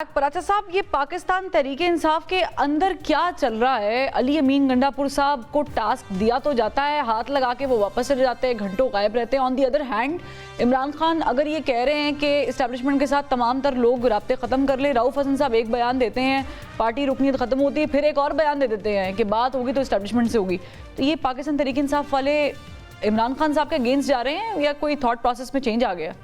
पराचा साहब, ये पाकिस्तान तहरीके इंसाफ के अंदर क्या चल रहा है? अली अमीन गंडापुर साहब को टास्क दिया तो जाता है, हाथ लगा के वो वापस चले जाते हैं, घंटों गायब रहते हैं। On the other hand Imran Khan अगर ये कह रहे हैं कि इस्टेब्लिशमेंट के साथ तमाम तर लोग राब्ते ख़त्म कर ले, रऊफ़ हसन साहब एक बयान देते हैं, पार्टी रुकनीत ख़त्म होती है, फिर एक और बयान दे देते हैं कि बात होगी तो इस्टेब्लिशमेंट से होगी। तो ये पाकिस्तान तहरीके इंसाफ वाले इमरान खान साहब के अगेंस्ट जा रहे हैं या कोई थॉट प्रोसेस में चेंज आ गया?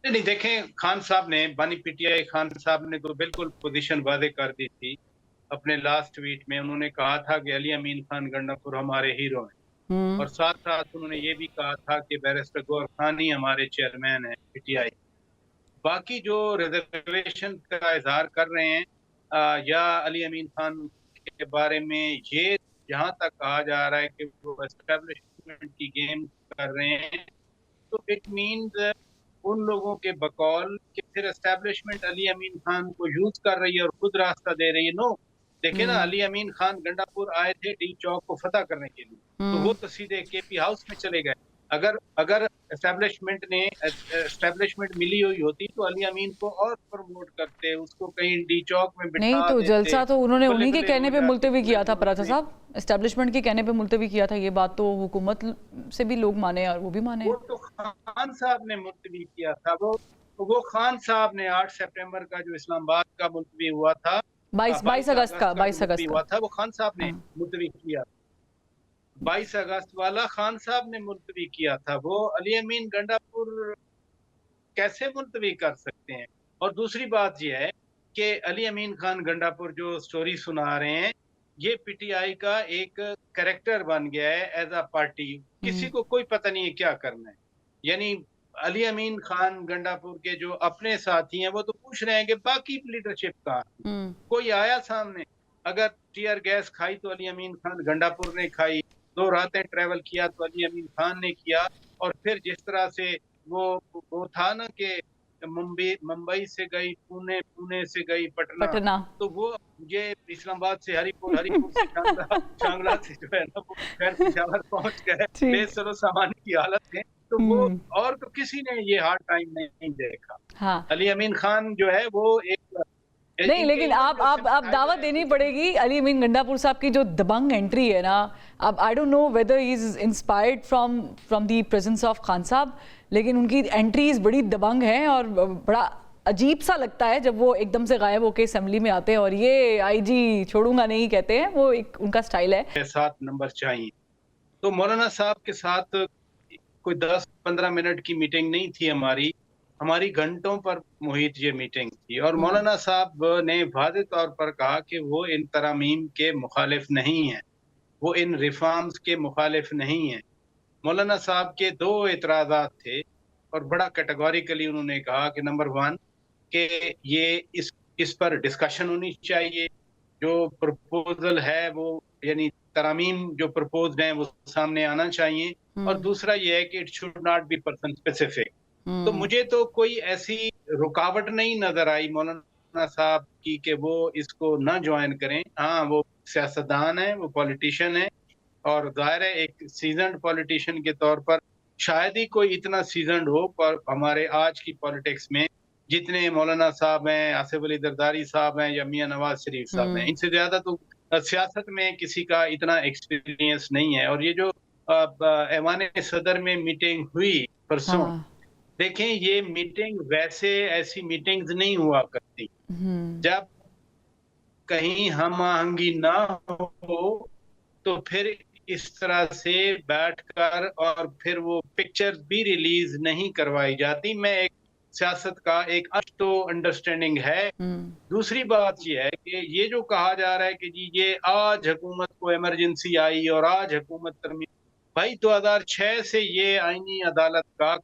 नहीं, देखें, खान साहब ने बानी पीटीआई खान साहब ने तो बिल्कुल पोजीशन वादे कर दी थी अपने लास्ट ट्वीट में। उन्होंने कहा था कि अली अमीन खान गंडापुर हमारे हीरो हैं और साथ साथ उन्होंने ये भी कहा था कि बैरिस्टर गौहर खान ही हमारे चेयरमैन हैं पीटीआई। बाकी जो रिजर्वेशन का इजहार कर रहे हैं या अली अमीन खान के बारे में ये जहां तक कहा जा रहा है कि वो एस्टेब्लिशमेंट की गेम कर रहे हैं, तो इट मीन्स उन लोगों के बकौल कि फिर एस्टेब्लिशमेंट अली अमीन खान को यूज कर रही है और खुद रास्ता दे रही है। नो, देखिए ना, अली अमीन खान गंडापुर आए थे डी चौक को फतह करने के लिए, तो वो तो सीधे केपी हाउस में चले गए। अगर अगर एस्टेब्लिशमेंट मिली हुई होती तो अली अमीन को और प्रमोट करते, उसको कहीं डी चौक में बिठा नहीं तो देते। जलसा तो उन्होंने उन्हीं के कहने पे मुलतवी किया था पराचा साहब, एस्टेब्लिशमेंट के कहने पे मुलतवी किया था। ये बात तो हुकूमत से भी लोग माने और वो भी माने। वो तो खान साहब ने मुलतवी किया था। वो खान साहब ने 8 सितंबर का जो इस्लामाबाद का मुलतवी हुआ था, 22 अगस्त का हुआ था, वो खान साहब ने मुलतवी किया। 22 अगस्त वाला खान साहब ने मुलतवी किया था। वो अली अमीन गंडापुर कैसे मुलतवी कर सकते हैं? और दूसरी बात यह है कि अली अमीन खान गंडापुर जो स्टोरी सुना रहे हैं, ये पीटीआई का एक कैरेक्टर बन गया है एज अ पार्टी। किसी को कोई पता नहीं है क्या करना है। यानी अली अमीन खान गंडापुर के जो अपने साथी हैं वो तो पूछ रहे हैं कि बाकी लीडरशिप का कोई आया सामने। अगर टीयर गैस खाई तो अली अमीन खान गंडापुर ने खाई, 2 रातें ट्रेवल किया तो अली अमीन खान ने किया। और फिर जिस तरह से वो था ना कि मुंबई से गई पुणे, पुणे से गई पटना, तो वो ये इस्लामाबाद से हरिपुर, हरिपुर से शांगला से जो है ना वो खैर पेशावर पहुंच गए, बेसरो सामान की हालत है। तो वो और तो किसी ने ये हार्ड टाइम नहीं देखा। हाँ। अली अमीन खान जो है वो एक नहीं, लेकिन आप दावत देनी पड़ेगी अली अमीन गंडापुर साहब की जो दबंग एंट्री है ना। अब I don't know whether he is inspired from the presence of Khan साहब, लेकिन उनकी एंट्रीज बड़ी दबंग है और बड़ा अजीब सा लगता है जब वो एकदम से गायब होकर असेंबली में आते हैं और ये आईजी छोड़ूंगा नहीं कहते हैं। वो एक उनका स्टाइल है। 7 नंबर चाहिए। तो मौलाना साहब के साथ कोई 10-15 मिनट की मीटिंग नहीं थी हमारी घंटों पर मुहित ये मीटिंग थी। और मौलाना साहब ने वाज़ेह तौर पर कहा कि वो इन तरामीम के मुखालिफ नहीं हैं, वो इन रिफॉर्म्स के मुखालिफ नहीं हैं। मौलाना साहब के 2 एतराज़ात थे और बड़ा कैटेगोरिकली उन्होंने कहा कि नंबर 1 कि ये इस पर डिस्कशन होनी चाहिए। जो प्रपोजल है वो यानी तरामीम जो प्रपोज्ड हैं वो सामने आना चाहिए। और दूसरा ये है कि it should not be person specific. तो मुझे तो कोई ऐसी रुकावट नहीं नजर आई मौलाना साहब की कि वो इसको ना ज्वाइन करें। हाँ, वो सियासतदान है, वो पॉलिटिशियन है और जाहिर है एक सीजन्ड पॉलिटिशियन के तौर पर शायद ही कोई इतना सीजन्ड हो पर हमारे आज की पॉलिटिक्स में जितने मौलाना साहब हैं, आसिफ अली जरदारी साहब हैं या मियां नवाज शरीफ साहब हैं, इनसे ज्यादा तो सियासत में किसी का इतना एक्सपीरियंस नहीं है। और ये जो ऐवान सदर में मीटिंग हुई परसों, देखें ये मीटिंग वैसे ऐसी मीटिंग्स नहीं हुआ करती। जब कहीं हम आहंगी ना हो तो फिर इस तरह से बैठकर और फिर वो पिक्चर्स भी रिलीज नहीं करवाई जाती। मैं एक सियासत का एक तो अंडरस्टैंडिंग है। दूसरी बात ये है कि ये जो कहा जा रहा है कि जी ये आज हुकूमत को इमरजेंसी आई और आज हुकूमत तरमीम, भाई 2006 से ये आईनी अदालत का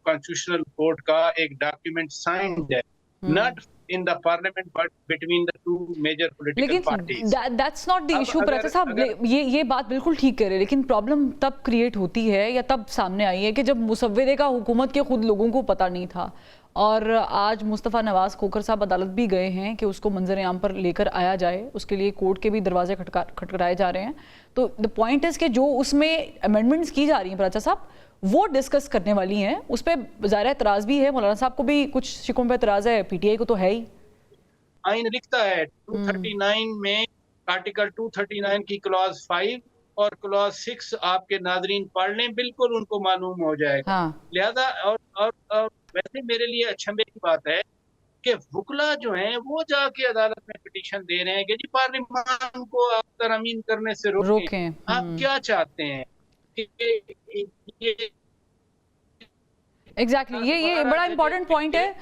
कॉन्स्टिट्यूशनल कोर्ट का एक डॉक्यूमेंट साइंड है, not in the parliament but between the 2 major political parties. That's not the issue Paracha साहब, ये बात बिल्कुल ठीक कह रहे हैं, लेकिन प्रॉब्लम तब क्रिएट होती है या तब सामने आई है कि जब मुसव्विदे का हुकूमत के खुद लोगों को पता नहीं था। और आज मुस्तफ़ा नवाज खोखर साहब अदालत भी गए हैं कि उसको मंजर आम पर लेकर आया जाए, उसके लिए कोर्ट के भी दरवाजे खटखटाए जा रहे हैं। तो द पॉइंट इज़ कि जो उसमें अमेंडमेंट्स की जा रही हैं पराचा साहब, वो डिस्कस करने वाली हैं। उस पर ज़ाहिर एतराज़ भी है, मौलाना साहब को भी कुछ शिकों पर एतराज़ है, पीटीआई को तो है ही। आइन लिखता है 239 में, आर्टिकल 239 की क्लॉज 5 और क्लॉज 6 आपके नाजरीन पढ़ लें, बिल्कुल उनको मालूम हो जाएगा। हाँ। लिहाजा और वैसे मेरे लिए अचंभे की बात है कि वुकला जो हैं वो जाके अदालत में पिटीशन दे रहे हैं कि जी पार्लियामान को आप तरमीम करने से रोकें। रोकें। आप क्या चाहते हैं कि ये एग्जैक्टली, ये बड़ा इंपॉर्टेंट पॉइंट है।